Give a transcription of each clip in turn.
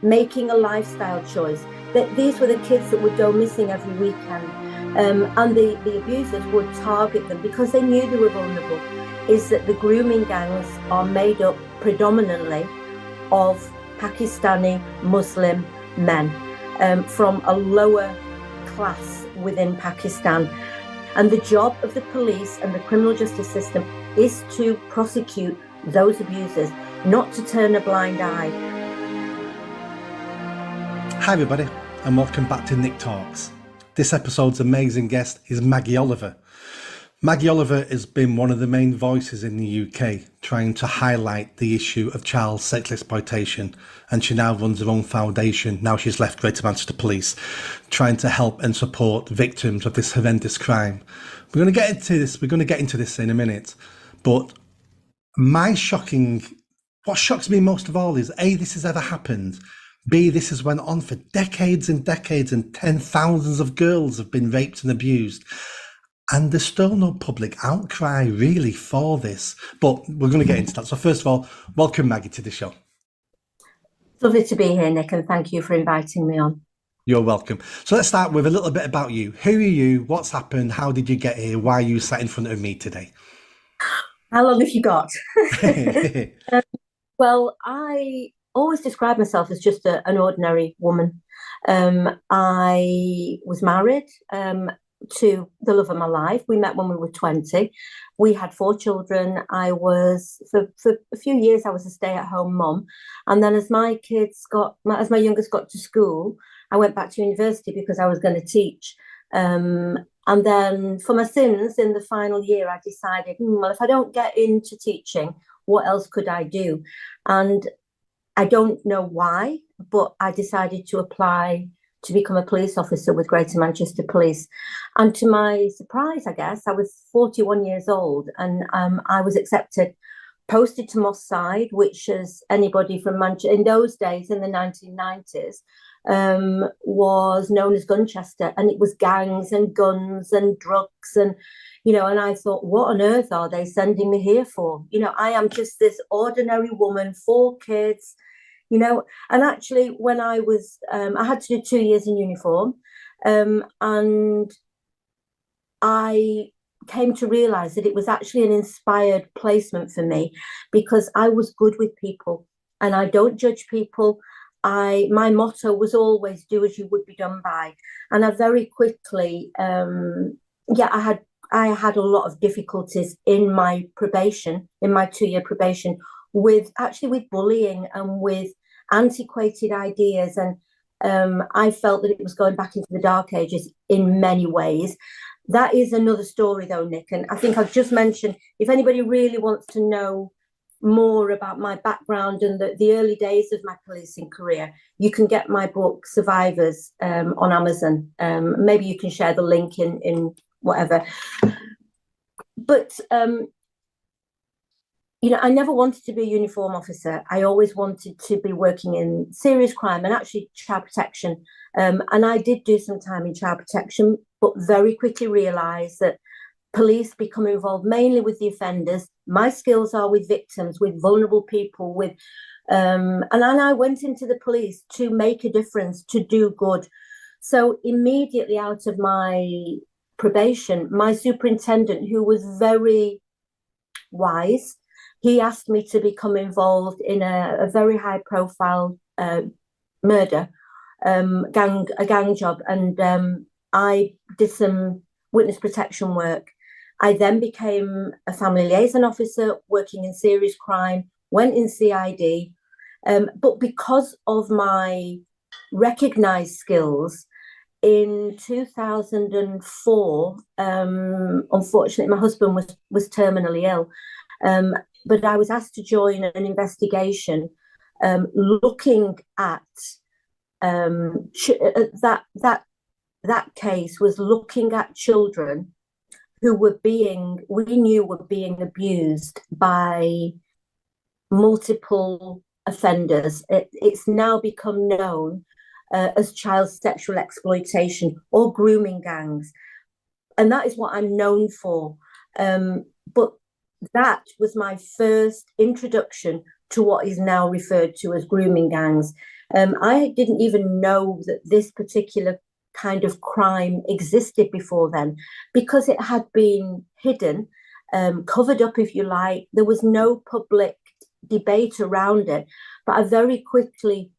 making a lifestyle choice. That these were the kids that would go missing every weekend. And the abusers would target them because they knew they were vulnerable. Is that the grooming gangs are made up predominantly of Pakistani Muslim men from a lower class within Pakistan. And the job of the police and the criminal justice system is to prosecute those abusers, not to turn a blind eye. Hi everybody, and welcome back to Nick Talks. This episode's amazing guest is Maggie Oliver. Maggie Oliver has been one of the main voices in the UK trying to highlight the issue of child sexual exploitation, and she now runs her own foundation, now she's left Greater Manchester Police, trying to help and support victims of this horrendous crime. We're going to get into this in a minute, but what shocks me most of all is A, this has ever happened, B, this has went on for decades and decades, and 10,000s of girls have been raped and abused. And there's still no public outcry really for this. But we're going to get into that. So first of all, welcome Maggie to the show. Lovely to be here, Nick, and thank you for inviting me on. You're welcome. So let's start with a little bit about you. Who are you? What's happened? How did you get here? Why are you sat in front of me today? How long have you got? Well, I always describe myself as just an ordinary woman. I was married to the love of my life. We met when we were 20. We had 4 children. For a few years, I was a stay-at-home mum. And then as my youngest got to school, I went back to university because I was going to teach. And then for my sins in the final year, I decided, well, if I don't get into teaching, what else could I do? And I don't know why, but I decided to apply to become a police officer with Greater Manchester Police. And to my surprise, I guess, I was 41 years old and I was accepted, posted to Moss Side, which is anybody from Manchester, in those days, in the 1990s, was known as Gunchester. And it was gangs and guns and drugs and, and I thought, what on earth are they sending me here for? I am just this ordinary woman, 4 kids, and actually when I was, I had to do 2 years in uniform, and I came to realise that it was actually an inspired placement for me because I was good with people and I don't judge people. My motto was always do as you would be done by. And I very quickly, I had a lot of difficulties in my probation, in my 2-year probation, with bullying and with antiquated ideas. And I felt that it was going back into the dark ages in many ways. That is another story though, Nick. And I think I've just mentioned, if anybody really wants to know more about my background and the early days of my policing career, you can get my book Survivors on Amazon. Maybe you can share the link in whatever. But I never wanted to be a uniform officer. I always wanted to be working in serious crime and actually child protection. And I did do some time in child protection, but very quickly realised that police become involved mainly with the offenders. My skills are with victims, with vulnerable people, and I went into the police to make a difference, to do good. So immediately out of my probation, my superintendent, who was very wise, he asked me to become involved in a very high profile murder, a gang job. And I did some witness protection work. I then became a family liaison officer working in serious crime, went in CID. But because of my recognised skills, in 2004, unfortunately, my husband was terminally ill. But I was asked to join an investigation looking at that case was looking at children who we knew were being abused by multiple offenders. It's now become known as child sexual exploitation or grooming gangs. And that is what I'm known for. But that was my first introduction to what is now referred to as grooming gangs, I didn't even know that this particular kind of crime existed before then, because it had been hidden, covered up, if you like. There was no public debate around it. But I very quickly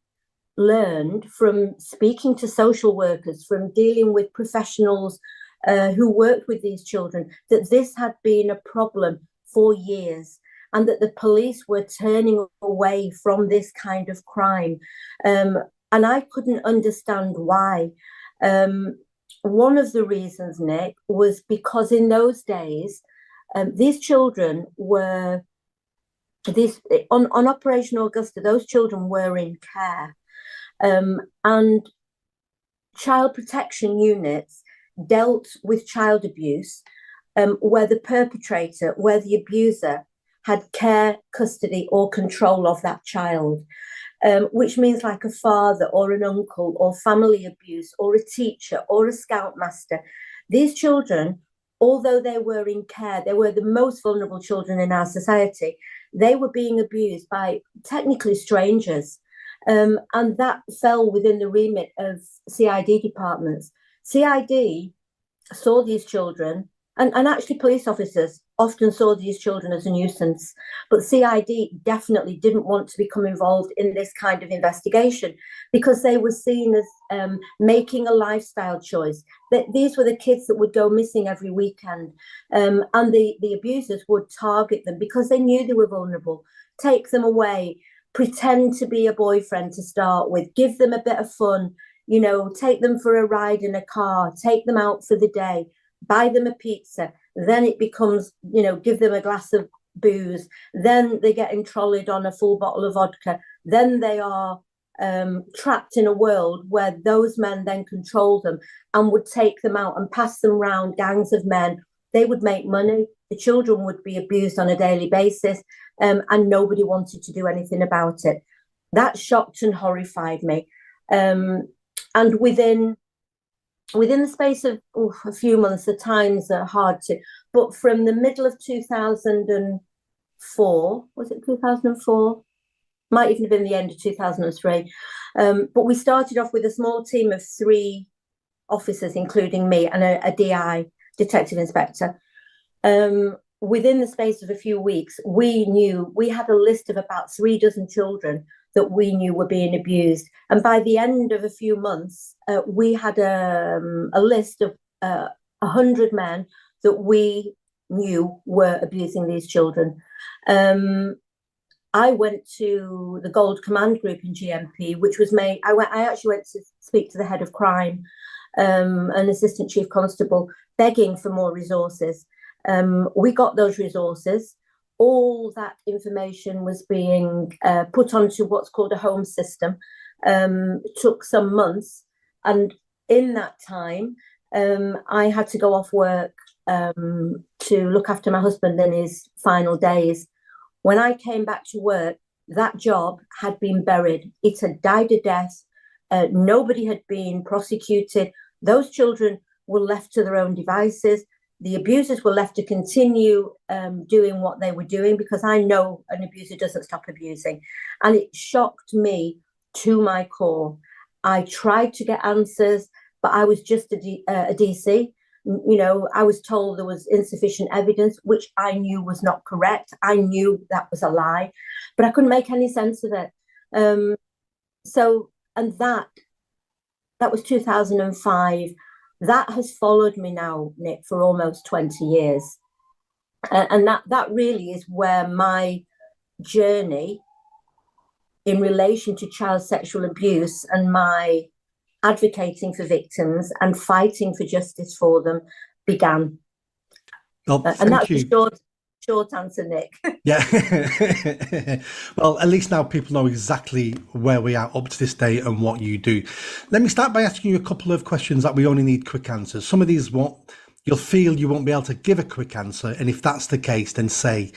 learned from speaking to social workers, from dealing with professionals who worked with these children, that this had been a problem for years, and that the police were turning away from this kind of crime. And I couldn't understand why. One of the reasons, Nick, was because in those days, these children were on Operation Augusta. Those children were in care, and child protection units dealt with child abuse, where the perpetrator, where the abuser had care, custody, or control of that child, which means like a father or an uncle or family abuse or a teacher or a scoutmaster. These children, although they were in care, they were the most vulnerable children in our society. They were being abused by technically strangers. And that fell within the remit of CID departments. CID saw these children, and actually police officers often saw these children as a nuisance, but CID definitely didn't want to become involved in this kind of investigation, because they were seen as making a lifestyle choice. That these were the kids that would go missing every weekend, and the abusers would target them because they knew they were vulnerable, take them away, pretend to be a boyfriend to start with, give them a bit of fun, take them for a ride in a car, take them out for the day, buy them a pizza. Then it becomes, give them a glass of booze. Then they get trolleyed on a full bottle of vodka. Then they are trapped in a world where those men then control them and would take them out and pass them round, gangs of men. They would make money. The children would be abused on a daily basis, and nobody wanted to do anything about it. That shocked and horrified me. And within the space of a few months, the times are hard to, but from the middle of 2004, was it 2004? Might even have been the end of 2003. But we started off with a small team of 3 officers, including me, and a DI, detective inspector. Within the space of a few weeks, we had a list of about 3 dozen children that we knew were being abused. And by the end of a few months, we had a list of 100 men that we knew were abusing these children. I went to the Gold Command Group in GMP, which was made. I actually went to speak to the head of crime, an assistant chief constable, begging for more resources. We got those resources. All that information was being put onto what's called a home system. It took some months, and in that time, I had to go off work to look after my husband in his final days. When I came back to work, that job had been buried. It had died a death. Nobody had been prosecuted. Those children were left to their own devices. The abusers were left to continue doing what they were doing, because I know an abuser doesn't stop abusing. And it shocked me to my core. I tried to get answers, but I was just a DC. I was told there was insufficient evidence, which I knew was not correct. I knew that was a lie, but I couldn't make any sense of it. And that was 2005. That has followed me now, Nick, for almost 20 years. And that really is where my journey in relation to child sexual abuse and my advocating for victims and fighting for justice for them began. Well, and that's the short answer, Nick. Yeah. Well, at least now people know exactly where we are up to this day and what you do. Let me start by asking you a couple of questions that we only need quick answers. Some of these you'll feel you won't be able to give a quick answer, and if that's the case, then say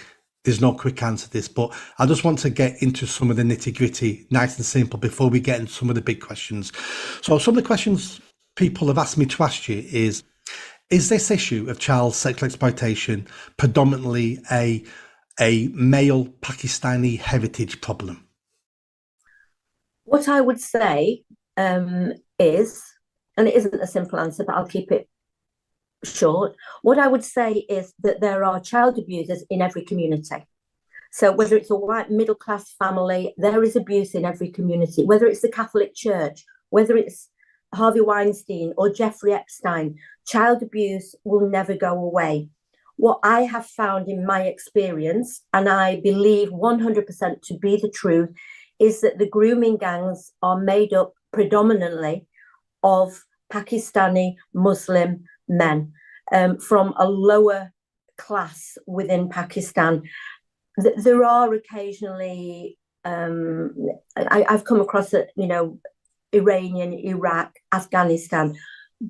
there's no quick answer to this. But I just want to get into some of the nitty-gritty, nice and simple, before we get into some of the big questions. So some of the questions people have asked me to ask you is this issue of child sexual exploitation predominantly a male Pakistani heritage problem? What I would say is, and it isn't a simple answer, but I'll keep it short. What I would say is that there are child abusers in every community. So whether it's a white middle class family, there is abuse in every community, whether it's the Catholic Church, whether it's Harvey Weinstein or Jeffrey Epstein, child abuse will never go away. What I have found in my experience, and I believe 100% to be the truth, is that the grooming gangs are made up predominantly of Pakistani Muslim men from a lower class within Pakistan. There are occasionally, I've come across it, Iranian, Iraq, Afghanistan,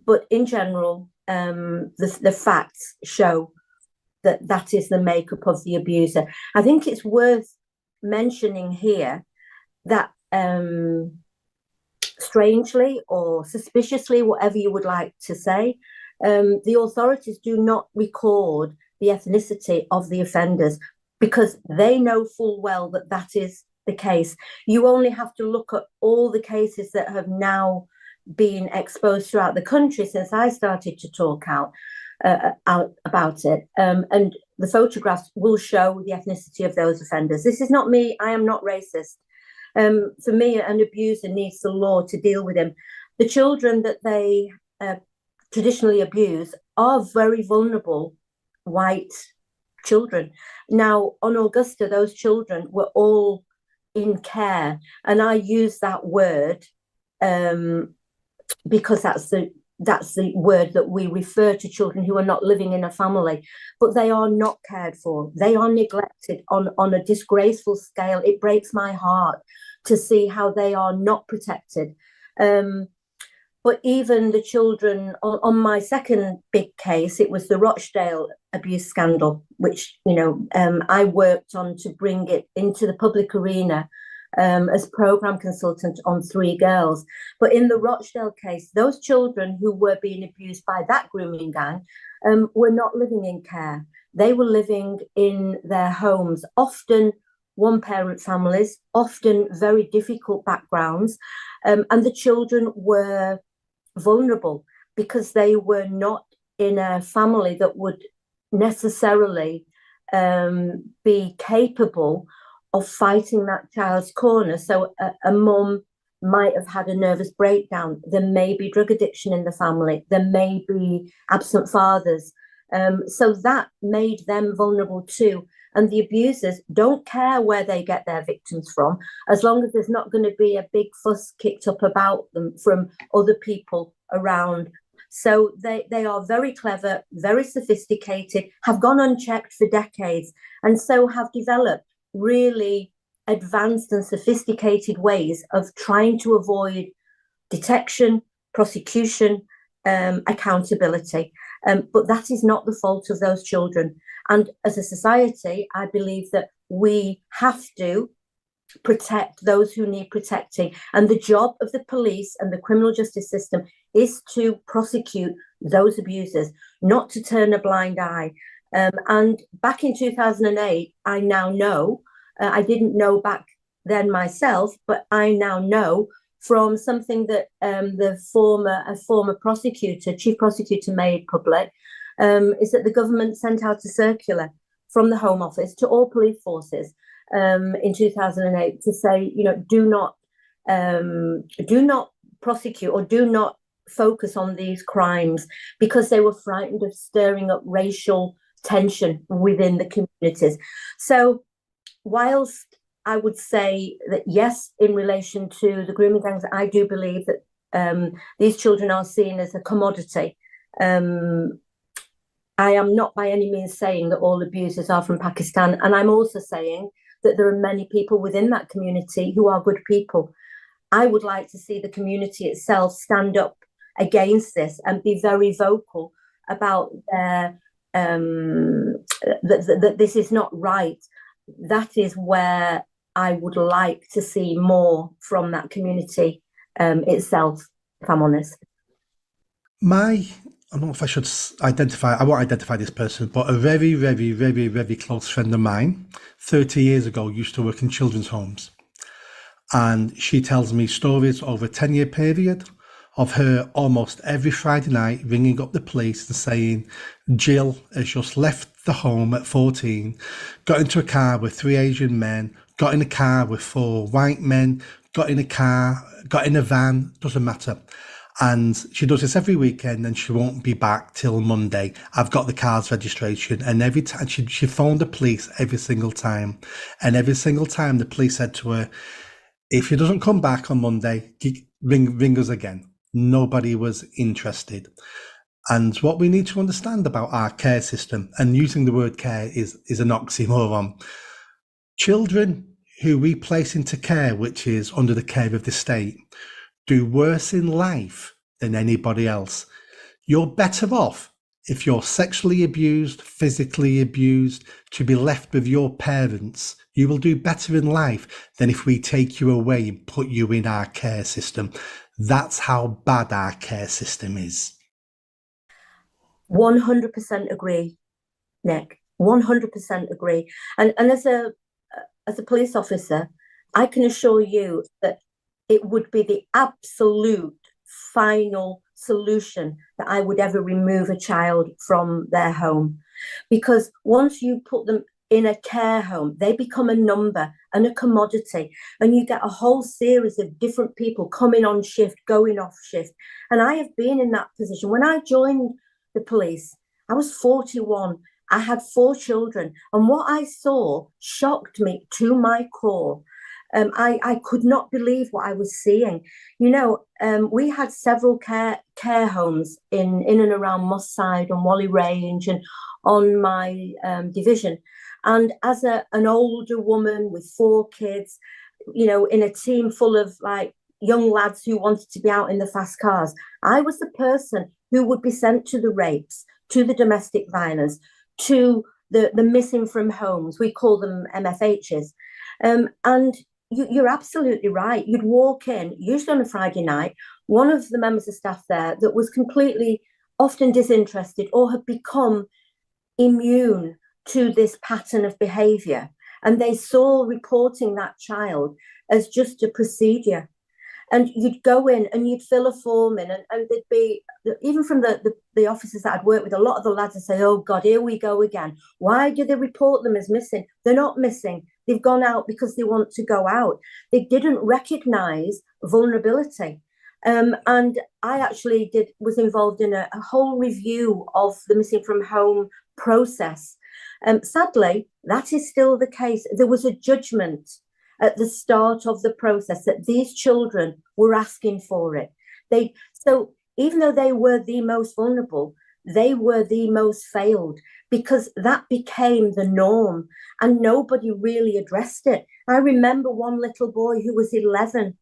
but in general, the facts show that that is the makeup of the abuser. I think it's worth mentioning here that strangely or suspiciously, whatever you would like to say, the authorities do not record the ethnicity of the offenders because they know full well that that is the case. You only have to look at all the cases that have now been exposed throughout the country since I started to talk out about it. And the photographs will show the ethnicity of those offenders. This is not me. I am not racist. For me, an abuser needs the law to deal with him. The children that they traditionally abuse are very vulnerable white children. Now, on Augusta, those children were all in care. And I use that word because that's the word that we refer to children who are not living in a family, but they are not cared for. They are neglected on a disgraceful scale. It breaks my heart to see how they are not protected. But even the children on my second big case, it was the Rochdale abuse scandal, which, I worked on to bring it into the public arena as program consultant on 3 girls. But in the Rochdale case, those children who were being abused by that grooming gang were not living in care. They were living in their homes, often one-parent families, often very difficult backgrounds. And the children were vulnerable because they were not in a family that would necessarily be capable of fighting that child's corner. So a mum might have had a nervous breakdown. There may be drug addiction in the family. There may be absent fathers. So that made them vulnerable too. And the abusers don't care where they get their victims from, as long as there's not going to be a big fuss kicked up about them from other people around. So they are very clever, very sophisticated, have gone unchecked for decades, and so have developed really advanced and sophisticated ways of trying to avoid detection, prosecution, accountability. But that is not the fault of those children. And as a society, I believe that we have to protect those who need protecting. And the job of the police and the criminal justice system is to prosecute those abusers, not to turn a blind eye. And back in 2008, I now know, I didn't know back then myself, but I now know from something that a former prosecutor, chief prosecutor, made public, is that the government sent out a circular from the Home Office to all police forces in 2008 to say, do not prosecute or do not focus on these crimes, because they were frightened of stirring up racial tension within the communities. So whilst I would say that, yes, in relation to the grooming gangs, I do believe that these children are seen as a commodity. I am not by any means saying that all abusers are from Pakistan. And I'm also saying that there are many people within that community who are good people. I would like to see the community itself stand up against this and be very vocal about that this is not right. That is where I would like to see more from that community itself, if I'm honest. I don't know if I should I won't identify this person, but a very, very, very, very close friend of mine, 30 years ago, used to work in children's homes. And she tells me stories over a 10-year period of her almost every Friday night ringing up the police and saying, Jill has just left the home at 14, got into a car with 3 Asian men, got in a car with 4 white men, got in a van, doesn't matter. And she does this every weekend and she won't be back till Monday. I've got the car's registration. And every time she phoned the police every single time. And every single time the police said to her, if she doesn't come back on Monday, ring us again. Nobody was interested. And what we need to understand about our care system, and using the word care is an oxymoron. Children who we place into care, which is under the care of the state, do worse in life than anybody else. You're better off if you're sexually abused, physically abused, to be left with your parents. You will do better in life than if we take you away and put you in our care system. That's how bad our care system is. 100% agree, Nick. 100% agree. And as a police officer, I can assure you that it would be the absolute final solution that I would ever remove a child from their home. Because once you put them in a care home, they become a number and a commodity. And you get a whole series of different people coming on shift, going off shift. And I have been in that position. When I joined the police, I was 41. I had 4 children. And what I saw shocked me to my core. I could not believe what I was seeing. You know, we had several care homes in and around Moss Side and Whalley Range and on my division. And as an older woman with 4 kids, you know, in a team full of like young lads who wanted to be out in the fast cars, I was the person who would be sent to the rapes, to the domestic violence, to the missing from homes. We call them MFHs. And you're absolutely right. You'd walk in, usually on a Friday night, one of the members of staff there that was completely often disinterested or had become immune to this pattern of behaviour. And they saw reporting that child as just a procedure. And you'd go in and you'd fill a form in, and there'd be, even from the officers that I'd worked with, a lot of the lads would say, oh God, here we go again. Why do they report them as missing? They're not missing. They've gone out because they want to go out. They didn't recognise vulnerability. And I actually was involved in a whole review of the missing from home process. Sadly, that is still the case. There was a judgment at the start of the process that these children were asking for it. So even though they were the most vulnerable, they were the most failed, because that became the norm and nobody really addressed it. I remember one little boy who was 11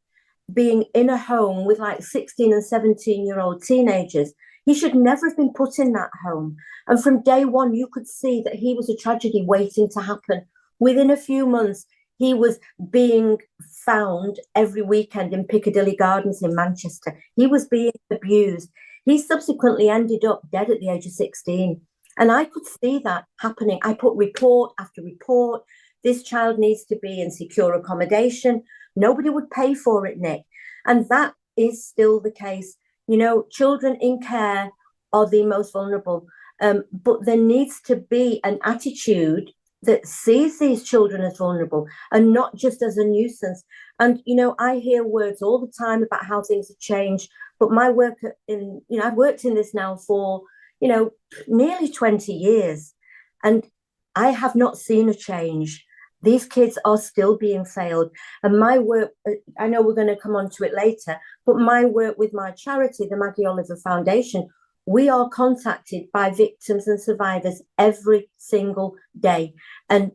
being in a home with like 16 and 17-year-old teenagers. He should never have been put in that home. And from day one, you could see that he was a tragedy waiting to happen. Within a few months, he was being found every weekend in Piccadilly Gardens in Manchester. He was being abused. He subsequently ended up dead at the age of 16. And I could see that happening. I put report after report. This child needs to be in secure accommodation. Nobody would pay for it, Nick. And that is still the case. You know, children in care are the most vulnerable. But there needs to be an attitude that sees these children as vulnerable and not just as a nuisance. And, you know, I hear words all the time about how things have changed, but my work I've worked in this now for, nearly 20 years, and I have not seen a change. These kids are still being failed. And my work, I know we're going to come on to it later, but my work with my charity, the Maggie Oliver Foundation, we are contacted by victims and survivors every single day. And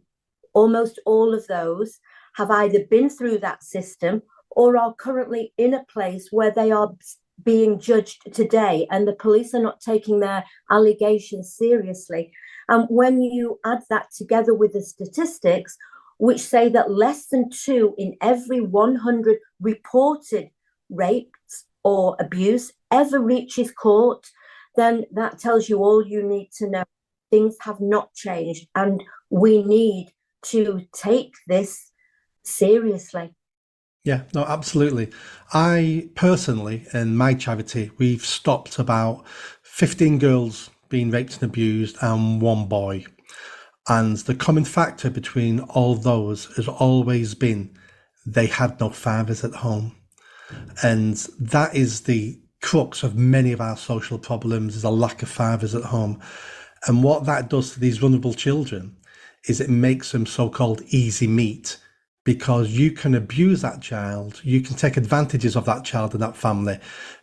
almost all of those have either been through that system or are currently in a place where they are being judged today, and the police are not taking their allegations seriously. And when you add that together with the statistics, which say that less than 2 in every 100 reported rapes or abuse ever reaches court, then that tells you all you need to know. Things have not changed, and we need to take this seriously. Yeah, no, absolutely. I personally, in my charity, we've stopped about 15 girls being raped and abused and one boy. And the common factor between all those has always been they had no fathers at home. And that is the crux of many of our social problems, is a lack of fathers at home. And what that does to these vulnerable children is it makes them so-called easy meat, because you can abuse that child, you can take advantages of that child and that family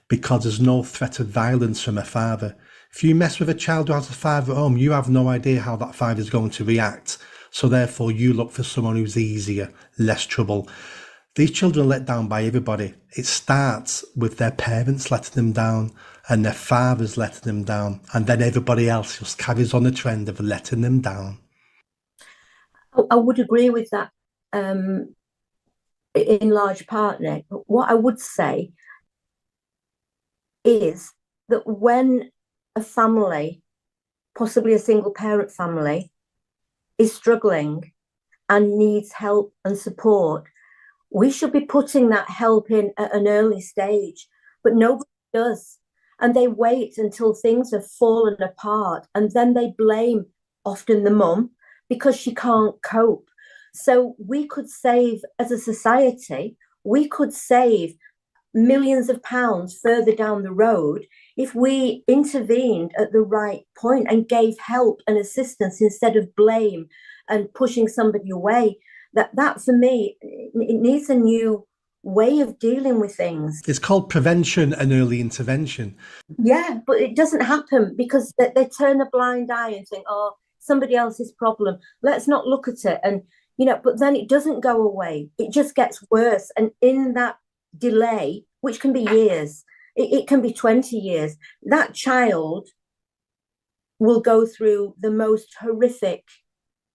because there's no threat of violence from a father. If you mess with a child who has a father at home, you have no idea how that father is going to react. So therefore you look for someone who's easier, less trouble. These children are let down by everybody. It starts with their parents letting them down and their fathers letting them down, and then everybody else just carries on the trend of letting them down. I would agree with that in large part, Nick. But what I would say is that when a family, possibly a single parent family, is struggling and needs help and support, we should be putting that help in at an early stage, but nobody does. And they wait until things have fallen apart, and then they blame often the mum because she can't cope. So we could save, as a society, we could save millions of pounds further down the road if we intervened at the right point and gave help and assistance instead of blame and pushing somebody away. That for me, it needs a new way of dealing with things. It's called prevention and early intervention. Yeah, but it doesn't happen because they turn a blind eye and think, oh, somebody else's problem. Let's not look at it. And, but then it doesn't go away. It just gets worse. And in that delay, which can be years, it can be 20 years, that child will go through the most horrific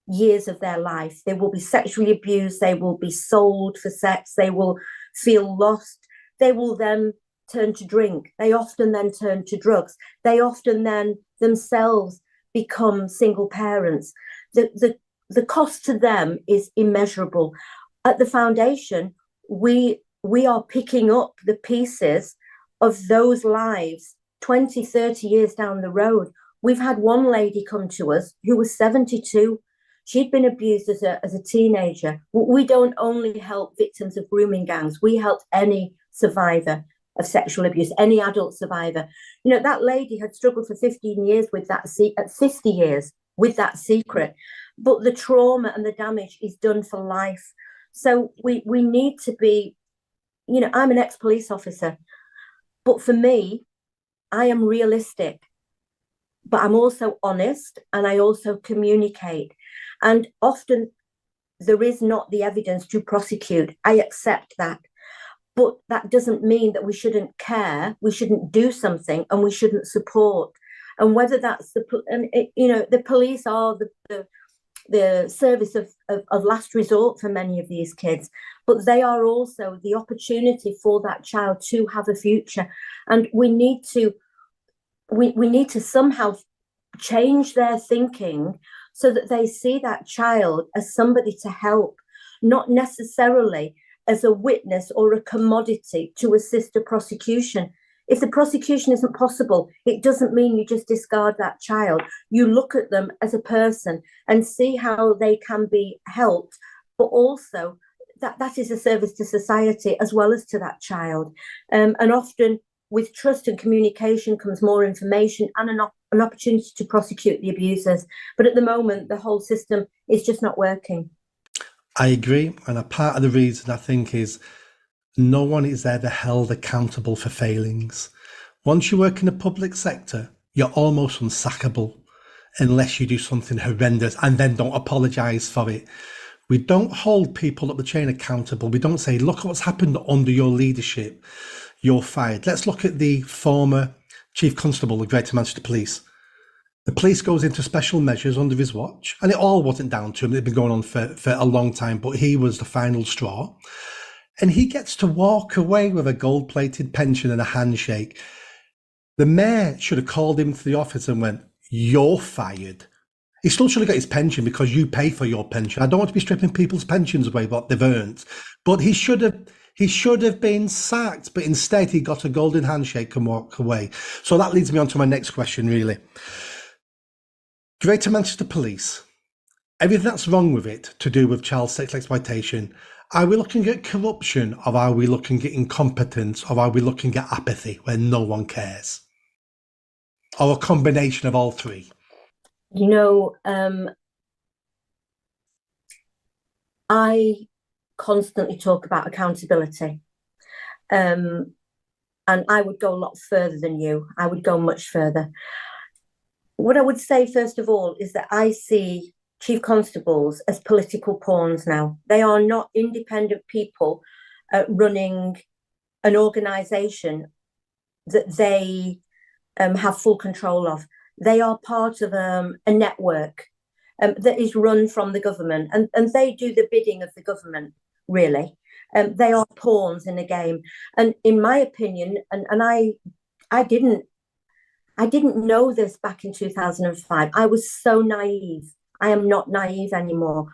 years of their life. They will be sexually abused. They will be sold for sex. They will feel lost. They will then turn to drink. They often then turn to drugs. They often then themselves become single parents. The cost to them is immeasurable. At the foundation, we are picking up the pieces of those lives 20, 30 years down the road. We've had one lady come to us who was 72. She'd been abused as a teenager. We don't only help victims of grooming gangs. We help any survivor of sexual abuse, any adult survivor. That lady had struggled for 15 years with that, 50 years with that secret. But the trauma and the damage is done for life. So we need to be, I'm an ex-police officer, but for me, I am realistic, but I'm also honest, and I also communicate. And often there is not the evidence to prosecute. I accept that. But that doesn't mean that we shouldn't care, we shouldn't do something, and we shouldn't support. And whether that's the police are the service of last resort for many of these kids, but they are also the opportunity for that child to have a future. And we need to somehow change their thinking so that they see that child as somebody to help, not necessarily as a witness or a commodity to assist a prosecution. If the prosecution isn't possible, it doesn't mean you just discard that child. You look at them as a person and see how they can be helped, but also that is a service to society as well as to that child. And often with trust and communication comes more information and an opportunity to prosecute the abusers. But at the moment, the whole system is just not working. I agree. And a part of the reason, I think, is no one is ever held accountable for failings. Once you work in the public sector, you're almost unsackable unless you do something horrendous and then don't apologise for it. We don't hold people up the chain accountable. We don't say, look at what's happened under your leadership. You're fired. Let's look at the former Chief Constable of Greater Manchester Police. The police goes into special measures under his watch, and it all wasn't down to him. It'd been going on for a long time, but he was the final straw. And he gets to walk away with a gold-plated pension and a handshake. The mayor should have called him to the office and went, you're fired. He still should have got his pension because you pay for your pension. I don't want to be stripping people's pensions away what they've earned, but he should have He should have been sacked, but instead he got a golden handshake and walked away. So that leads me on to my next question, really. Greater Manchester Police, everything that's wrong with it to do with child sex exploitation, are we looking at corruption, or are we looking at incompetence, or are we looking at apathy where no one cares? Or a combination of all three? You know, I constantly talk about accountability. And I would go a lot further than you. I would go much further. What I would say, first of all, is that I see chief constables as political pawns now. They are not independent people running an organisation that they have full control of. They are part of a network that is run from the government, and they do the bidding of the government, really. They are pawns in a game. And in my opinion, and I didn't know this back in 2005. I was so naive. I am not naive anymore.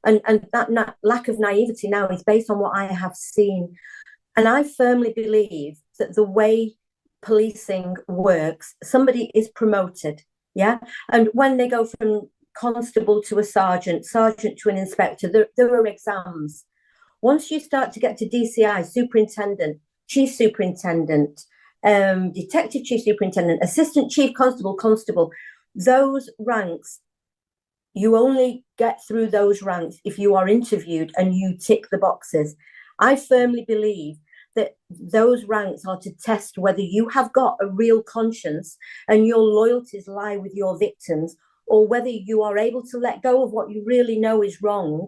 And that lack of naivety now is based on what I have seen. And I firmly believe that the way policing works, somebody is promoted, yeah? And when they go from constable to a sergeant to an inspector, there are exams. Once you start to get to DCI, superintendent, chief superintendent, detective chief superintendent, assistant chief constable, those ranks, you only get through those ranks if you are interviewed and you tick the boxes. I firmly believe that those ranks are to test whether you have got a real conscience and your loyalties lie with your victims, or whether you are able to let go of what you really know is wrong,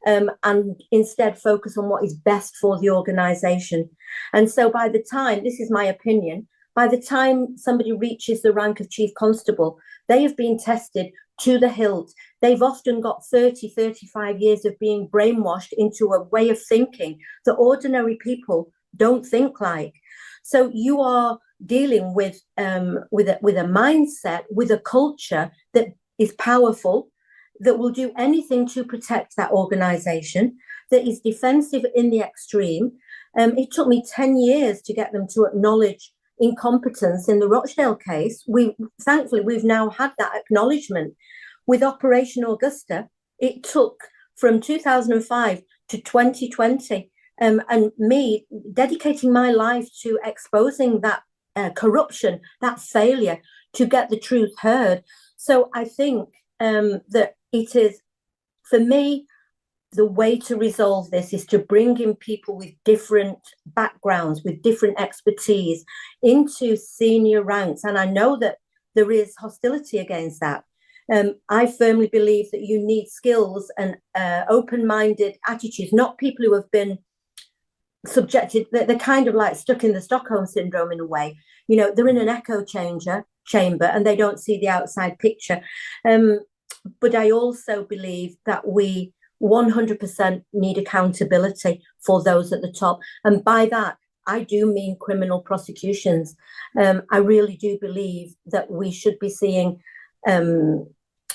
and instead focus on what is best for the organisation. And so by the time, this is my opinion, by the time somebody reaches the rank of chief constable, they have been tested to the hilt. They've often got 30, 35 years of being brainwashed into a way of thinking that ordinary people don't think like. So you are dealing with a mindset, with a culture that is powerful, that will do anything to protect that organisation, that is defensive in the extreme. It took me 10 years to get them to acknowledge incompetence in the Rochdale case. Thankfully, we've now had that acknowledgement. With Operation Augusta, it took from 2005 to 2020, and me dedicating my life to exposing that corruption, that failure, to get the truth heard. So I think that it is, for me, the way to resolve this is to bring in people with different backgrounds, with different expertise into senior ranks. And I know that there is hostility against that. I firmly believe that you need skills and open-minded attitudes, not people who have been subjected, they're kind of like stuck in the Stockholm syndrome in a way. You know, they're in an echo chamber and they don't see the outside picture. But I also believe that we 100% need accountability for those at the top. And by that, I do mean criminal prosecutions. I really do believe that we should be seeing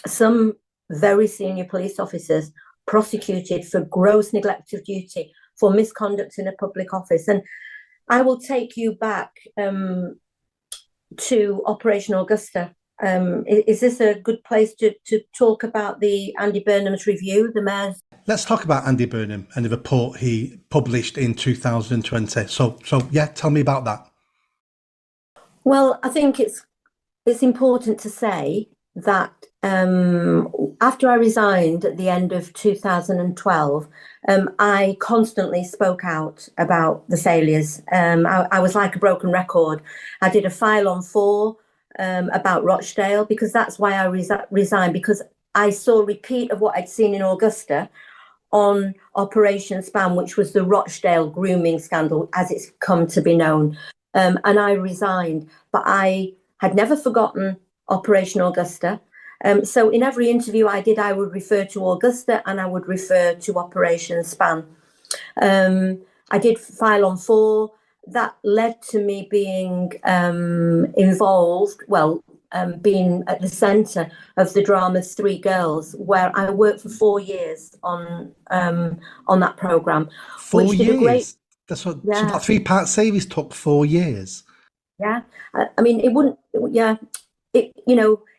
some very senior police officers prosecuted for gross neglect of duty, for misconduct in a public office. And I will take you back to Operation Augusta. Is this a good place to talk about the Andy Burnham's review, the mayor's? Let's talk about Andy Burnham and the report he published in 2020. So yeah, tell me about that. Well, I think it's important to say that after I resigned at the end of 2012, I constantly spoke out about the failures. I was like a broken record. I did a file on 4 about Rochdale, because that's why I resigned, because I saw a repeat of what I'd seen in Augusta on Operation Span, which was the Rochdale grooming scandal, as it's come to be known. And I resigned, but I had never forgotten Operation Augusta. So in every interview I did, I would refer to Augusta and I would refer to Operation Span. I did file on 4. That led to me being involved, being at the centre of the drama 3 Girls, where I worked for 4 years on that programme. 4 years? That's what. So Yeah, that three-part series took 4 years. yeah. I mean, it wouldn't. Yeah, it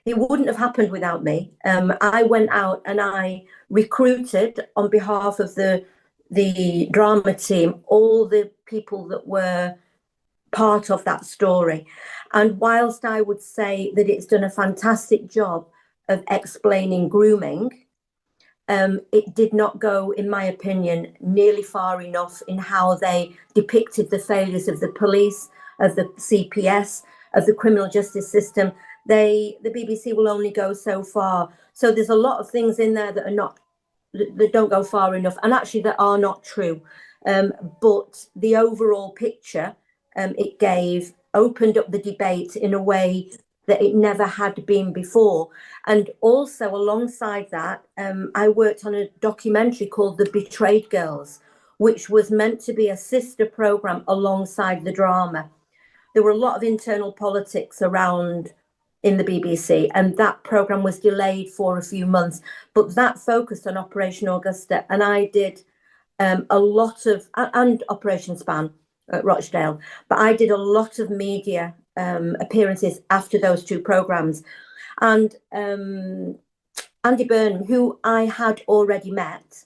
wouldn't have happened without me. I went out and I recruited on behalf of the drama team all the people that were part of that story. And whilst I would say that it's done a fantastic job of explaining grooming, it did not go, in my opinion, nearly far enough in how they depicted the failures of the police, of the CPS, of the criminal justice system. The BBC will only go so far. So there's a lot of things in there that don't go far enough, and actually that are not true. But the overall picture it gave opened up the debate in a way that it never had been before. And also alongside that, I worked on a documentary called The Betrayed Girls, which was meant to be a sister program alongside the drama. There were a lot of internal politics around in the BBC, and that program was delayed for a few months, but that focused on Operation Augusta. And I did a lot of, and Operation Span at Rochdale, but I did a lot of media appearances after those two programs. And Andy Burnham, who I had already met,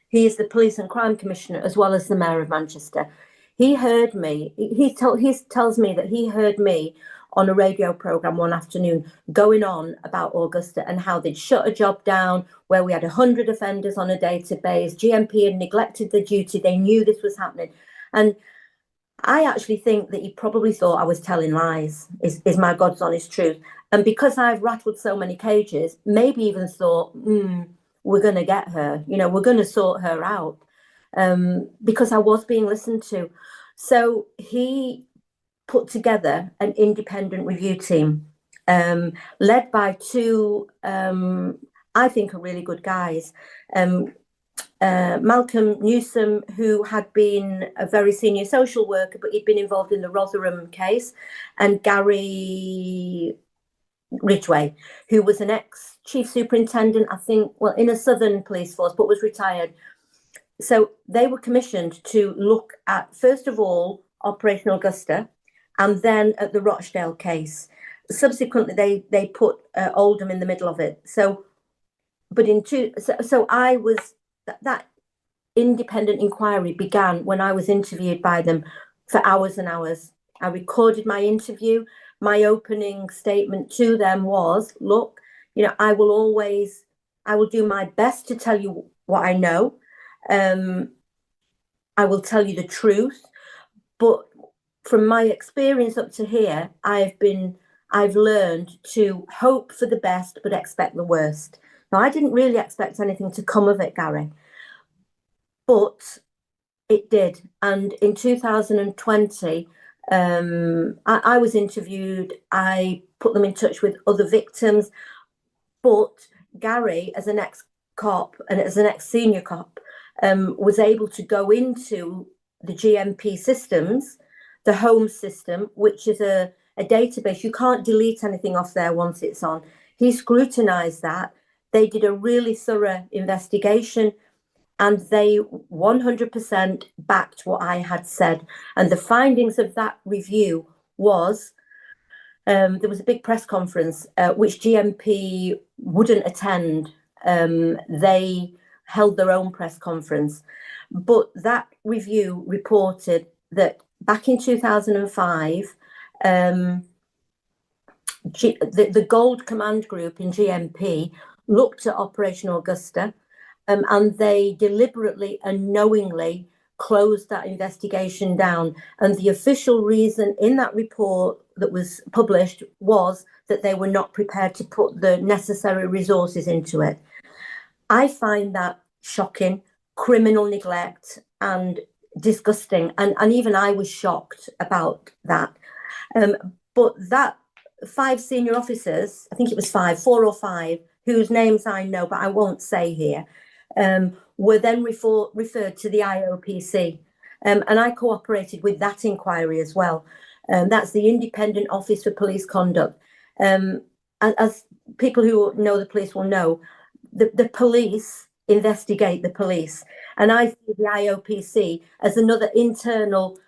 he is the Police and Crime Commissioner as well as the Mayor of Manchester. He heard me. He tells me that he heard me on a radio program one afternoon going on about Augusta and how they'd shut a job down where we had 100 offenders on a database. GMP had neglected the duty. They knew this was happening. And I actually think that he probably thought I was telling lies, is my God's honest truth. And because I've rattled so many cages, maybe even thought, we're going to get her, we're going to sort her out, because I was being listened to. So he put together an independent review team, led by two, I think, are really good guys. Malcolm Newsom, who had been a very senior social worker, but he'd been involved in the Rotherham case, and Gary Ridgway, who was an ex-chief superintendent, I think, well, in a southern police force, but was retired. So they were commissioned to look at, first of all, Operation Augusta, and then at the Rochdale case. Subsequently, they put Oldham in the middle of it. So I was, that independent inquiry began when I was interviewed by them for hours and hours. I recorded my interview. My opening statement to them was, look, I will do my best to tell you what I know. I will tell you the truth, but from my experience up to here, I've learned to hope for the best, but expect the worst. Now, I didn't really expect anything to come of it, Gary, but it did. And in 2020, I was interviewed. I put them in touch with other victims, but Gary, as an ex-cop and as an ex-senior cop, was able to go into the GMP systems, the home system, which is a database. You can't delete anything off there once it's on. He scrutinized that. They did a really thorough investigation, and they 100% backed what I had said. And the findings of that review was, there was a big press conference, which GMP wouldn't attend. They held their own press conference. But that review reported that back in 2005, the Gold Command Group in GMP looked at Operation Augusta, and they deliberately and knowingly closed that investigation down. And the official reason in that report that was published was that they were not prepared to put the necessary resources into it. I find that shocking, criminal neglect, and disgusting. And even I was shocked about that. But that 5 senior officers, I think it was 4 or 5, whose names I know, but I won't say here, were then referred to the IOPC. And I cooperated with that inquiry as well. That's the Independent Office for Police Conduct. And as people who know the police will know, the police investigate the police. And I see the IOPC as another internal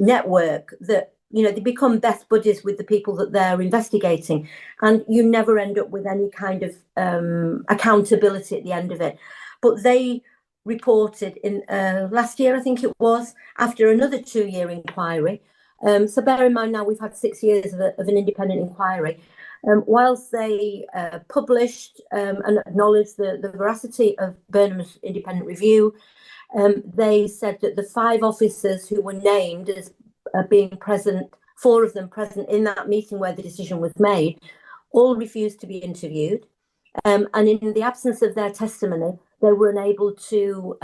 network that, they become best buddies with the people that they're investigating. And you never end up with any kind of accountability at the end of it. But they reported in last year, I think it was, after another 2-year inquiry. So bear in mind now we've had 6 years of an independent inquiry. Whilst they published and acknowledged the veracity of Burnham's independent review, they said that the 5 officers who were named as being present, 4 of them present in that meeting where the decision was made, all refused to be interviewed. And in the absence of their testimony, they were unable to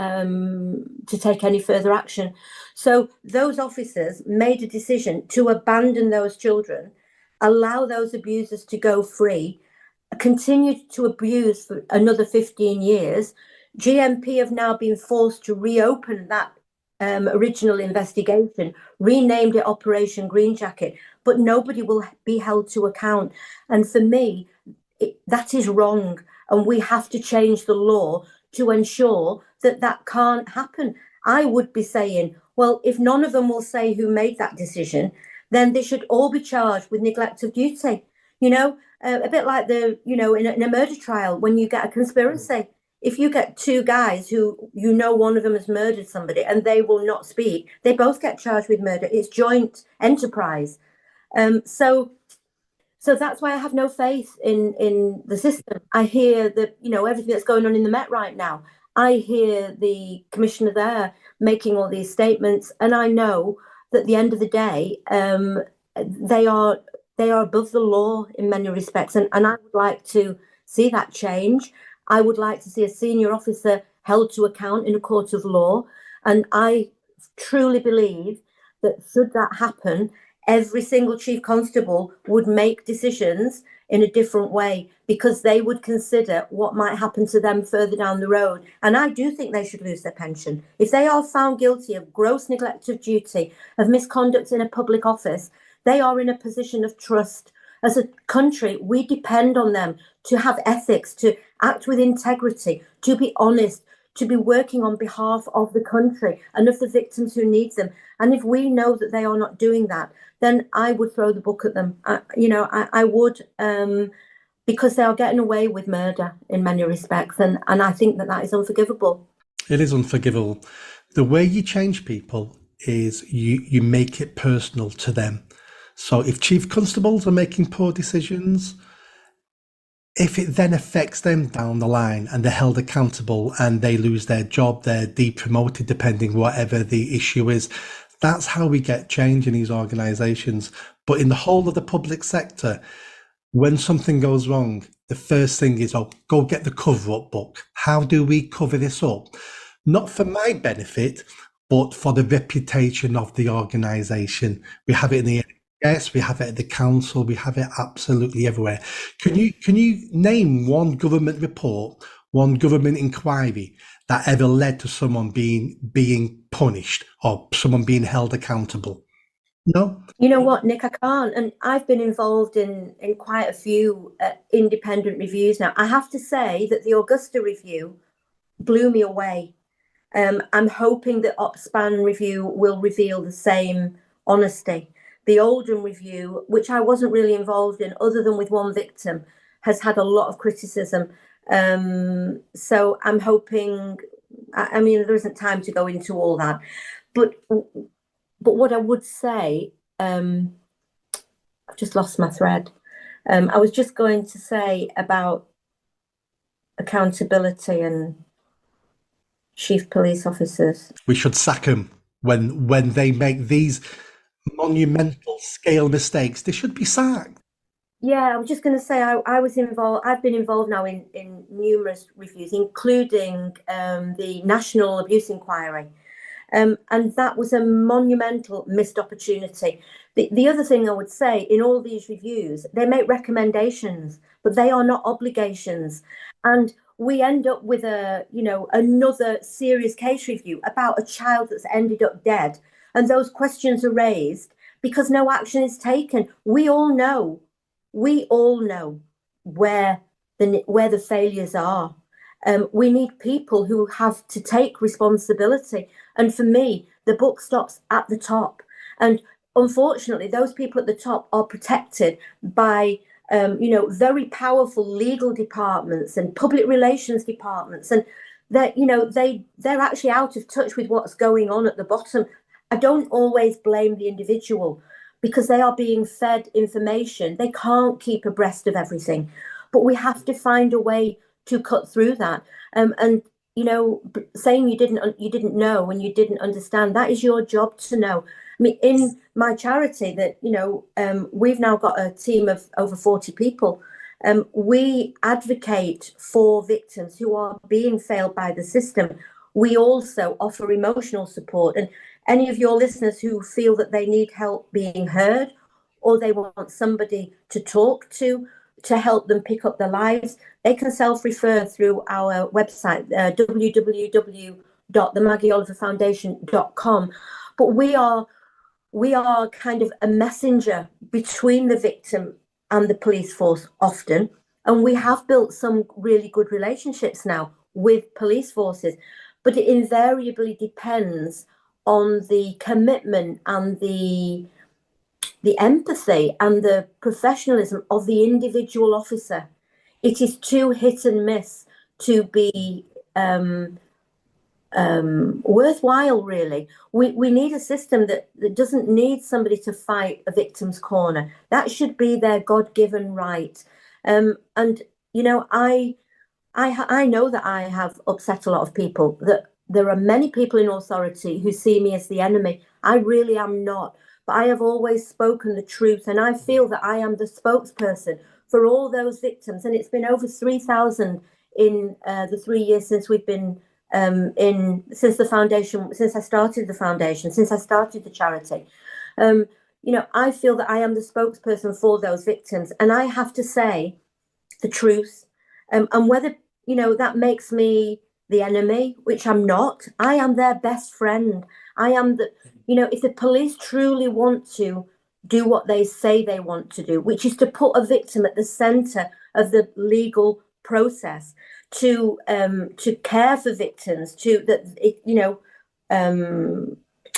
take any further action. So those officers made a decision to abandon those children, allow those abusers to go free, continued to abuse for another 15 years. GMP have now been forced to reopen that original investigation, renamed it Operation Green Jacket, but nobody will be held to account. And for me, that is wrong. And we have to change the law to ensure that that can't happen. I would be saying, well, if none of them will say who made that decision, then they should all be charged with neglect of duty. A bit like in a murder trial, when you get a conspiracy, if you get 2 guys who, one of them has murdered somebody and they will not speak, they both get charged with murder. It's joint enterprise. So that's why I have no faith in the system. I hear that, everything that's going on in the Met right now. I hear the commissioner there making all these statements, and I know that at the end of the day, they are above the law in many respects. And I would like to see that change. I would like to see a senior officer held to account in a court of law. And I truly believe that should that happen, every single chief constable would make decisions in a different way, because they would consider what might happen to them further down the road. And I do think they should lose their pension. If they are found guilty of gross neglect of duty, of misconduct in a public office, they are in a position of trust. As a country, we depend on them to have ethics, to act with integrity, to be honest, to be working on behalf of the country and of the victims who need them. And if we know that they are not doing that, then I would throw the book at them. I would, because they are getting away with murder in many respects. And I think that is unforgivable. It is unforgivable. The way you change people is you make it personal to them. So if chief constables are making poor decisions, if it then affects them down the line and they're held accountable and they lose their job, they're depromoted, depending whatever the issue is, that's how we get change in these organisations. But in the whole of the public sector, when something goes wrong, the first thing is, go get the cover-up book. How do we cover this up? Not for my benefit, but for the reputation of the organisation. We have it in the NHS, we have it at the council, we have it absolutely everywhere. Can you name one government report, one government inquiry that ever led to someone being punished or someone being held accountable? No. You know what, Nick, I can't. And I've been involved in quite a few independent reviews now. I have to say that the Augusta review blew me away. I'm hoping that Opspan review will reveal the same honesty. The Oldham review, which I wasn't really involved in other than with one victim, has had a lot of criticism. So I'm hoping, I mean, there isn't time to go into all that. But what I would say, I've just lost my thread. I was just going to say about accountability and chief police officers. We should sack them when they make these monumental scale mistakes. They should be sacked. Yeah, I was just going to say I was involved. I've been involved now in numerous reviews, including the National Abuse Inquiry. And that was a monumental missed opportunity. The other thing I would say, in all these reviews, they make recommendations, but they are not obligations. And we end up with another serious case review about a child that's ended up dead. And those questions are raised because no action is taken. We all know where the failures are. We need people who have to take responsibility. And for me, the book stops at the top. And unfortunately, those people at the top are protected by very powerful legal departments and public relations departments, and they're actually out of touch with what's going on at the bottom. I don't always blame the individual because they are being fed information. They can't keep abreast of everything, but we have to find a way to cut through that. And saying you didn't know when you didn't understand, that is your job to know. I mean, in my charity, that we've now got a team of over 40 people. We advocate for victims who are being failed by the system. We also offer emotional support. And any of your listeners who feel that they need help being heard, or they want somebody to talk to help them pick up their lives, they can self-refer through our website, www.themaggieoliverfoundation.com. But we are kind of a messenger between the victim and the police force often. And we have built some really good relationships now with police forces, but it invariably depends on the commitment and the empathy and the professionalism of the individual officer. It is too hit and miss to be worthwhile, really. We need a system that doesn't need somebody to fight a victim's corner. That should be their God-given right. And I know that I have upset a lot of people, that there are many people in authority who see me as the enemy. I really am not. But I have always spoken the truth, and I feel that I am the spokesperson for all those victims. And it's been over 3,000 in the 3 years since we've been since I started the foundation, since I started the charity. I feel that I am the spokesperson for those victims, and I have to say the truth. And whether that makes me the enemy, which I'm not, I am their best friend. I am if the police truly want to do what they say they want to do, which is to put a victim at the center of the legal process, to care for victims,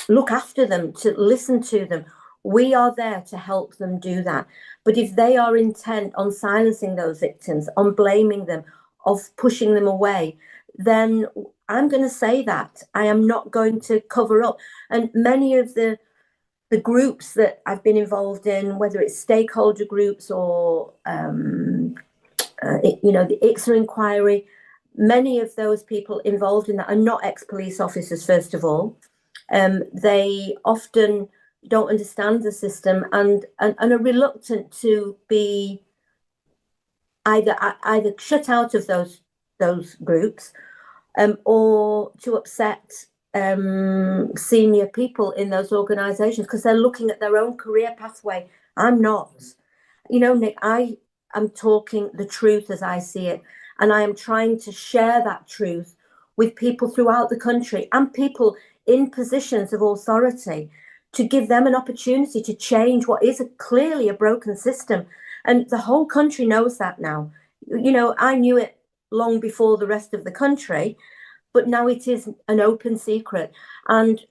look after them, to listen to them. We are there to help them do that. But if they are intent on silencing those victims, on blaming them, of pushing them away, then I'm going to say that. I am not going to cover up. And many of the groups that I've been involved in, whether it's stakeholder groups or the ICSA inquiry, many of those people involved in that are not ex-police officers, first of all. They often don't understand the system and are reluctant to be either shut out of those groups or to upset senior people in those organisations because they're looking at their own career pathway. I'm not. Nick, I am talking the truth as I see it, and I am trying to share that truth with people throughout the country and people in positions of authority to give them an opportunity to change what is clearly a broken system. And the whole country knows that now. I knew it long before the rest of the country, but now it is an open secret. And,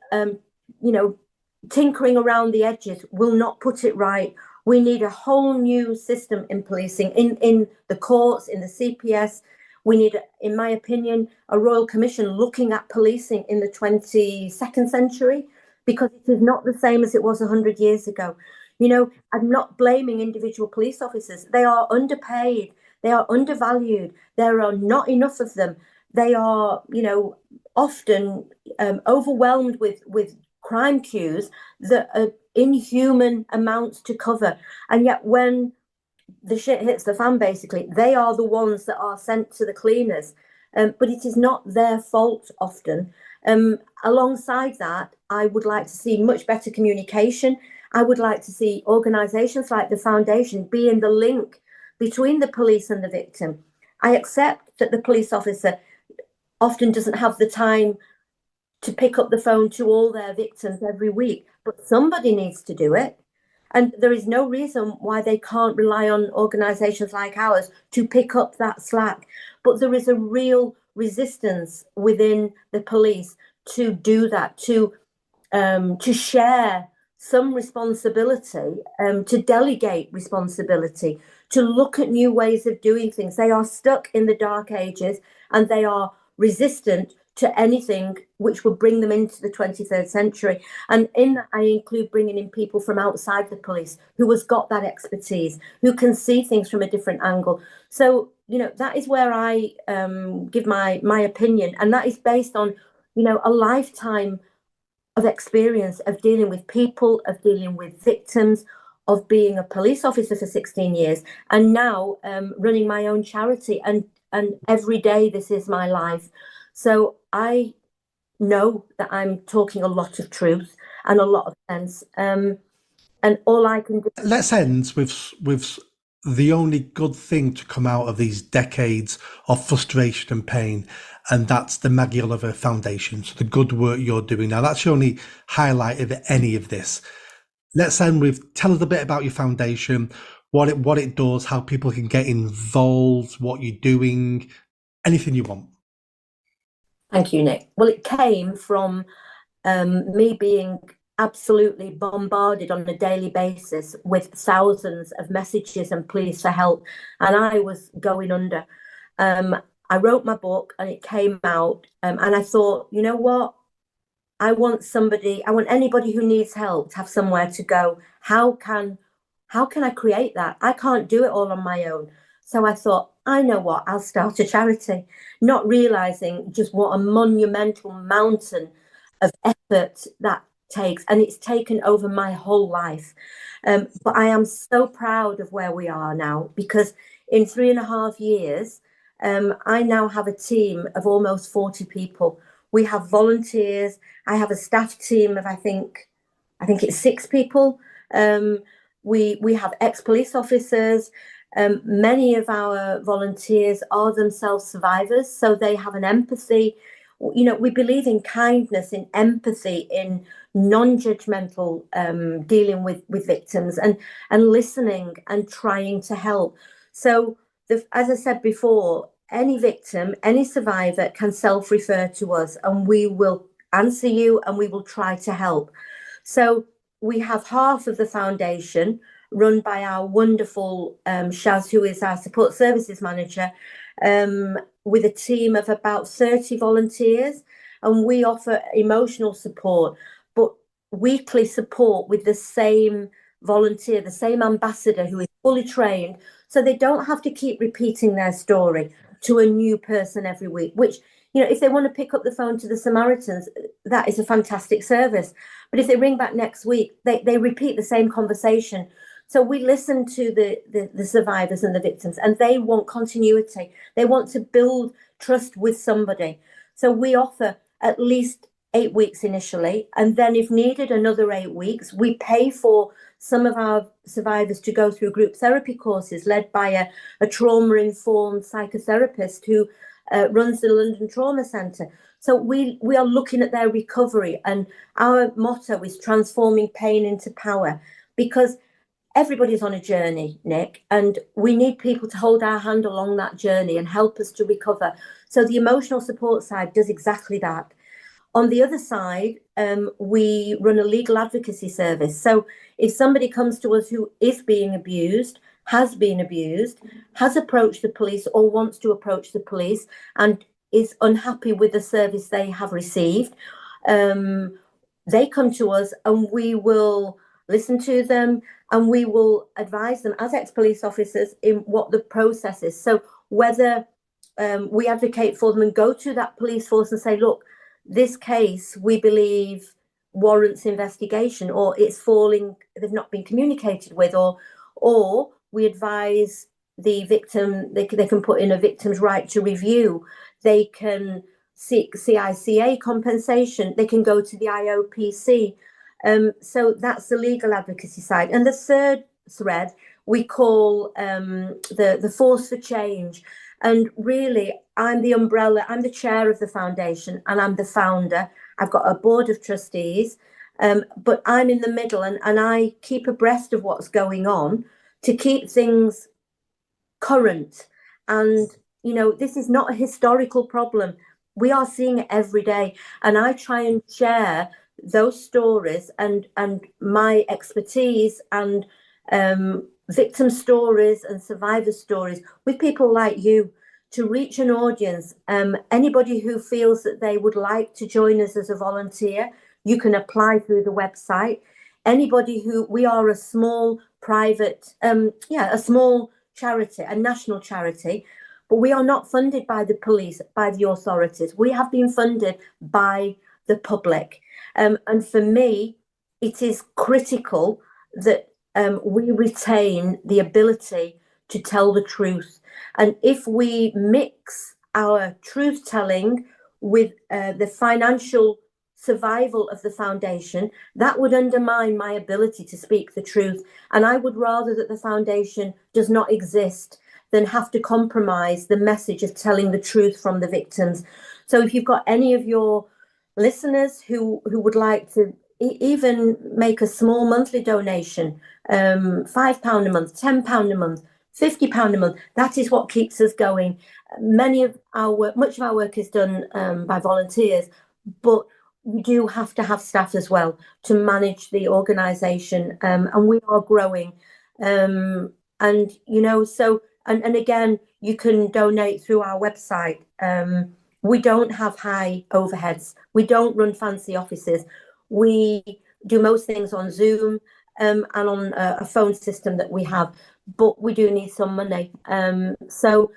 tinkering around the edges will not put it right. We need a whole new system in policing, in the courts, in the CPS. We need, in my opinion, a Royal Commission looking at policing in the 22nd century, because it is not the same as it was 100 years ago. I'm not blaming individual police officers. They are underpaid. They are undervalued. There are not enough of them. They are, often overwhelmed with crime queues that are inhuman amounts to cover. And yet when the shit hits the fan, basically, they are the ones that are sent to the cleaners. But it is not their fault often. Alongside that, I would like to see much better communication. I would like to see organisations like the Foundation being the link between the police and the victim. I accept that the police officer often doesn't have the time to pick up the phone to all their victims every week, but somebody needs to do it. And there is no reason why they can't rely on organisations like ours to pick up that slack. But there is a real resistance within the police to do that, to share some responsibility, to delegate responsibility, to look at new ways of doing things. They are stuck in the dark ages and they are resistant to anything which would bring them into the 23rd century. And in that, I include bringing in people from outside the police who has got that expertise, who can see things from a different angle. So, that is where I give my opinion. And that is based on, a lifetime of experience of dealing with people, of dealing with victims, of being a police officer for 16 years, and now running my own charity. And every day this is my life. So I know that I'm talking a lot of truth and a lot of sense. And all I can do. Let's end with the only good thing to come out of these decades of frustration and pain, and that's the Maggie Oliver Foundation. So the good work you're doing now, that's your only highlight of any of this. Let's end with, tell us a bit about your foundation, what it does, how people can get involved, what you're doing, anything you want. Thank you, Nick. Well, it came from me being absolutely bombarded on a daily basis with thousands of messages and pleas for help, and I was going under. I wrote my book and it came out, and I thought, you know what? I want anybody who needs help to have somewhere to go. How can I create that? I can't do it all on my own. So I thought, I know what, I'll start a charity, not realizing just what a monumental mountain of effort that takes. And it's taken over my whole life. But I am so proud of where we are now, because in 3.5 years, I now have a team of almost 40 people. We have volunteers. I have a staff team of, I think it's 6 people. We have ex-police officers. Many of our volunteers are themselves survivors, so they have an empathy. We believe in kindness, in empathy, in non-judgmental dealing with victims, and listening and trying to help. So, as I said before, any victim, any survivor can self-refer to us, and we will answer you and we will try to help. So we have half of the foundation run by our wonderful Shaz, who is our support services manager, with a team of about 30 volunteers. And we offer emotional support, but weekly support with the same volunteer, the same ambassador who is fully trained, so they don't have to keep repeating their story to a new person every week, which, if they want to pick up the phone to the Samaritans, that is a fantastic service. But if they ring back next week, they repeat the same conversation. So we listen to the survivors and the victims, and they want continuity. They want to build trust with somebody. So we offer at least 8 weeks initially, and then if needed, another 8 weeks. We pay for some of our survivors to go through group therapy courses led by a trauma-informed psychotherapist who runs the London Trauma Centre. So we are looking at their recovery, and our motto is transforming pain into power, because everybody's on a journey, Nick, and we need people to hold our hand along that journey and help us to recover. So the emotional support side does exactly that. On the other side, we run a legal advocacy service. So if somebody comes to us who is being abused, has been abused, has approached the police or wants to approach the police and is unhappy with the service they have received, they come to us and we will listen to them and we will advise them as ex-police officers in what the process is. So whether we advocate for them and go to that police force and say, look, this case we believe warrants investigation, or they've not been communicated with, or we advise the victim, they can put in a victim's right to review, they can seek CICA compensation, they can go to the IOPC. So that's the legal advocacy side. And the third thread we call the force for change. And really, I'm the umbrella, I'm the chair of the foundation and I'm the founder. I've got a board of trustees, but I'm in the middle and I keep abreast of what's going on to keep things current and this is not a historical problem. We are seeing it every day. And I try and share those stories and my expertise and victim stories and survivor stories with people like you to reach an audience. Anybody who feels that they would like to join us as a volunteer, you can apply through the website. Anybody we are a small private, a small charity, a national charity, but we are not funded by the police, by the authorities. We have been funded by the public. And for me, it is critical that we retain the ability to tell the truth. And if we mix our truth telling with the financial survival of the foundation, that would undermine my ability to speak the truth. And I would rather that the foundation does not exist than have to compromise the message of telling the truth from the victims. So if you've got any of your listeners who would like to even make a small monthly donation, £5 a month, £10 a month, £50 a month, that is what keeps us going. Much of our work is done by volunteers, but we do have to have staff as well to manage the organisation, and we are growing. And again, you can donate through our website. We don't have high overheads. We don't run fancy offices. We do most things on Zoom and on a phone system that we have, but we do need some money. So,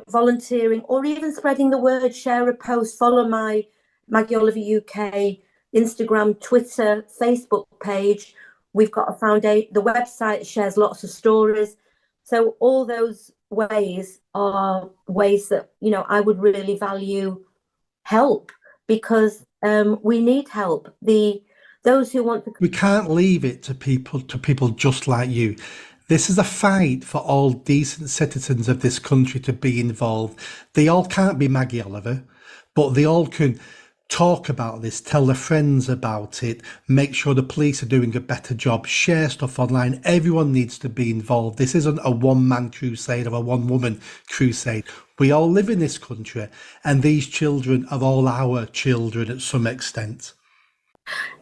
volunteering or even spreading the word, share a post, follow my Maggie Oliver UK Instagram, Twitter, Facebook page. We've got a foundation. The website shares lots of stories. So all those ways are ways that, I would really value help, because we need help. Those who want to... We can't leave it to people just like you. This is a fight for all decent citizens of this country to be involved. They all can't be Maggie Oliver, but they all can talk about this, tell their friends about it, make sure the police are doing a better job, share stuff online. Everyone needs to be involved. This isn't a one-man crusade or a one-woman crusade. We all live in this country, and these children are all our children at some extent.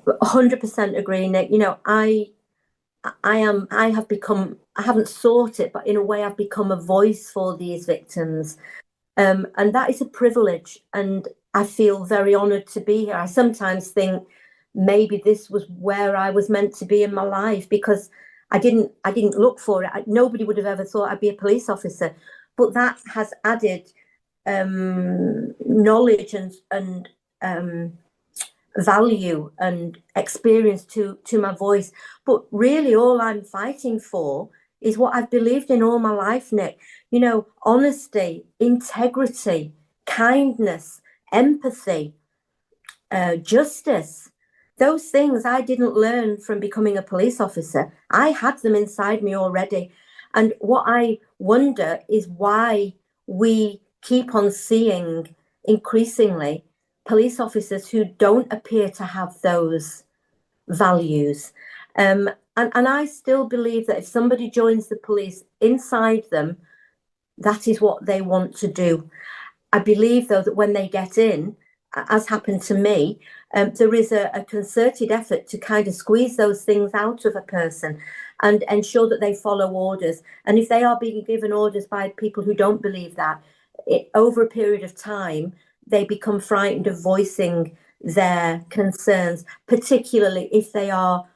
100% agree, Nick. I haven't sought it, but in a way I've become a voice for these victims. And that is a privilege, and I feel very honoured to be here. I sometimes think maybe this was where I was meant to be in my life, because I didn't look for it. Nobody would have ever thought I'd be a police officer, but that has added knowledge and value and experience to my voice. But really all I'm fighting for is what I've believed in all my life, Nick. Honesty, integrity, kindness, empathy, justice. Those things I didn't learn from becoming a police officer. I had them inside me already. And what I wonder is why we keep on seeing increasingly police officers who don't appear to have those values. And I still believe that if somebody joins the police, inside them, that is what they want to do. I believe, though, that when they get in, as happened to me, there is a concerted effort to kind of squeeze those things out of a person and ensure that they follow orders. And if they are being given orders by people who don't believe that, over a period of time, they become frightened of voicing their concerns, particularly if they are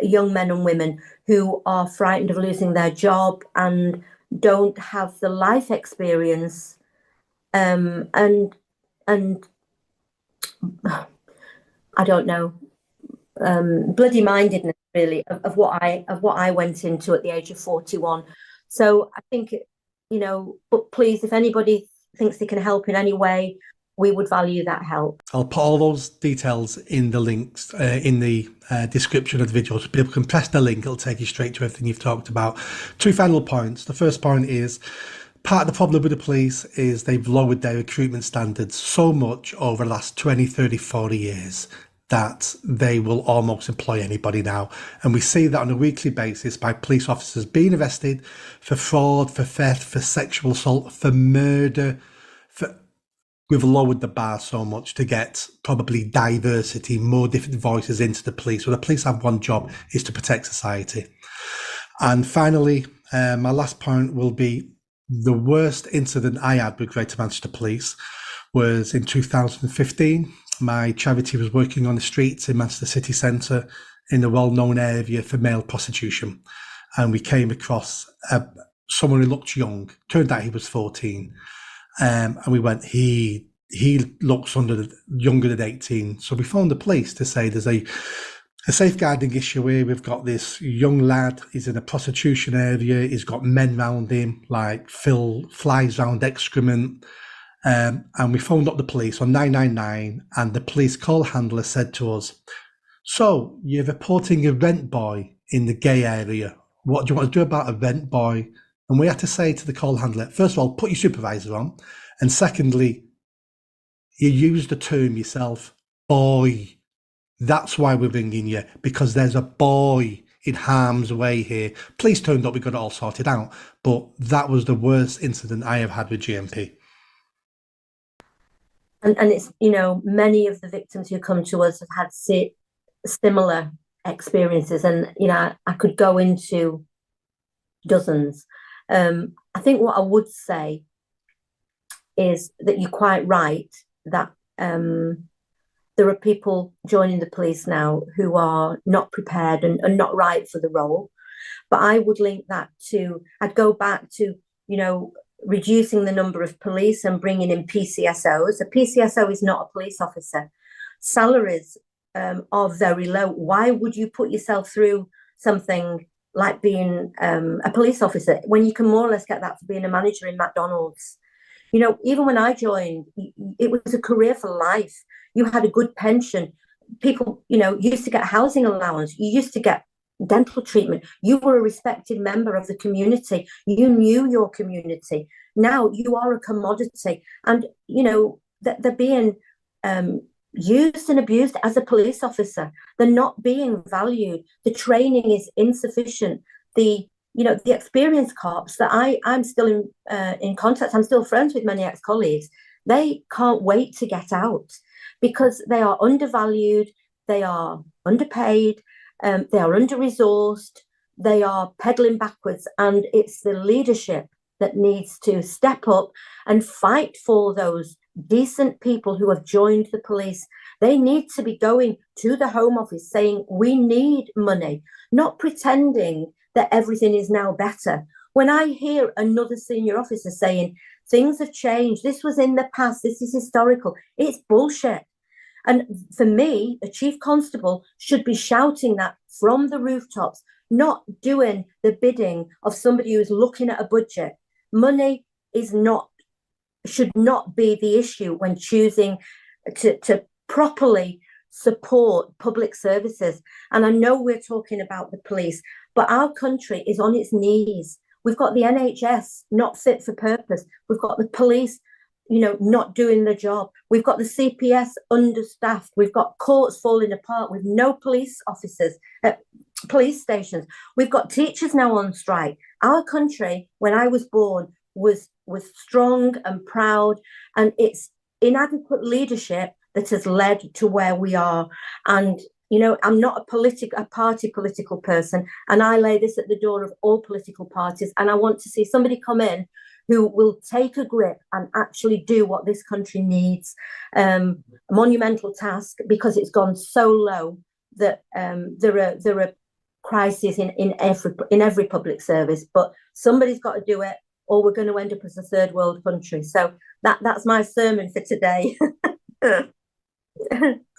young men and women who are frightened of losing their job and don't have the life experience and I don't know, bloody mindedness really of what I went into at the age of 41. So I think, but please, if anybody thinks they can help in any way, we would value that help. I'll put all those details in the links in the description of the video, so people can press the link. It'll take you straight to everything you've talked about. Two final points. The first point is, part of the problem with the police is they've lowered their recruitment standards so much over the last 20, 30, 40 years. that they will almost employ anybody now. And we see that on a weekly basis by police officers being arrested for fraud, for theft, for sexual assault, for murder. We've lowered the bar so much to get probably diversity, more different voices into the police. Well, the police have one job, is to protect society. And finally, my last point will be the worst incident I had with Greater Manchester Police was in 2015. My charity was working on the streets in Manchester city centre in a well-known area for male prostitution. And we came across someone who looked young. Turned out he was 14. And we went, he looks younger than 18. So we phoned the police to say there's a safeguarding issue here. We've got this young lad, he's in a prostitution area, he's got men round him, like flies round excrement. And we phoned up the police on 999, and the police call handler said to us, so you're reporting a rent boy in the gay area. What do you want to do about a rent boy? And we had to say to the call handler, first of all, put your supervisor on. And secondly, you used the term yourself, boy. That's why we're ringing you, because there's a boy in harm's way here. Police turned up, we got it all sorted out. But that was the worst incident I have had with GMP. And it's, many of the victims who come to us have had similar experiences. And, I could go into dozens. I think what I would say is that you're quite right that there are people joining the police now who are not prepared and not right for the role. But I would link that I'd go back to, reducing the number of police and bringing in PCSOs. A PCSO is not a police officer. Salaries are very low. Why would you put yourself through something like being a police officer when you can more or less get that for being a manager in McDonald's? Even when I joined, it was a career for life. You had a good pension. People, used to get housing allowance. You used to get dental treatment. You were a respected member of the community. You knew your community. Now you are a commodity. And, they're being used and abused as a police officer. They're not being valued. The training is insufficient. The experienced cops that I'm still in contact, I'm still friends with many ex-colleagues. They can't wait to get out because they are undervalued, they are underpaid, they are under-resourced, they are pedaling backwards, and it's the leadership that needs to step up and fight for those decent people who have joined the police. They need to be going to the Home Office saying, we need money, not pretending that everything is now better. When I hear another senior officer saying, things have changed, this was in the past, this is historical, it's bullshit. And for me, a chief constable should be shouting that from the rooftops, not doing the bidding of somebody who's looking at a budget. Money should not be the issue when choosing to properly support public services. And I know we're talking about the police, but our country is on its knees. We've got the NHS not fit for purpose. We've got the police, not doing the job. We've got the CPS understaffed. We've got courts falling apart with no police officers at police stations. We've got teachers now on strike. Our country, when I was born, was strong and proud, and it's inadequate leadership that has led to where we are. And I'm not a party political person, and I lay this at the door of all political parties. And I want to see somebody come in who will take a grip and actually do what this country needs. A monumental task, because it's gone so low that there are crises in every public service. But somebody's got to do it, or we're going to end up as a third world country. So that's my sermon for today.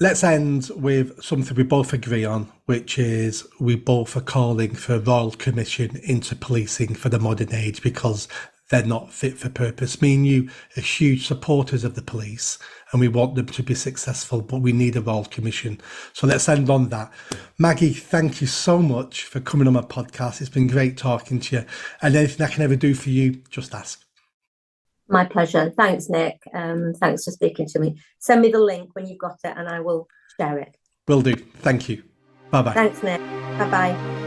Let's end with something we both agree on, which is we both are calling for a royal commission into policing for the modern age because they're not fit for purpose. Me and you are huge supporters of the police and we want them to be successful, but we need a royal commission. So let's end on that. Maggie, thank you so much for coming on my podcast. It's been great talking to you. And anything I can ever do for you, just ask. My pleasure. Thanks, Nick. Thanks for speaking to me. Send me the link when you've got it and I will share it. Will do. Thank you. Bye bye. Thanks, Nick. Bye bye.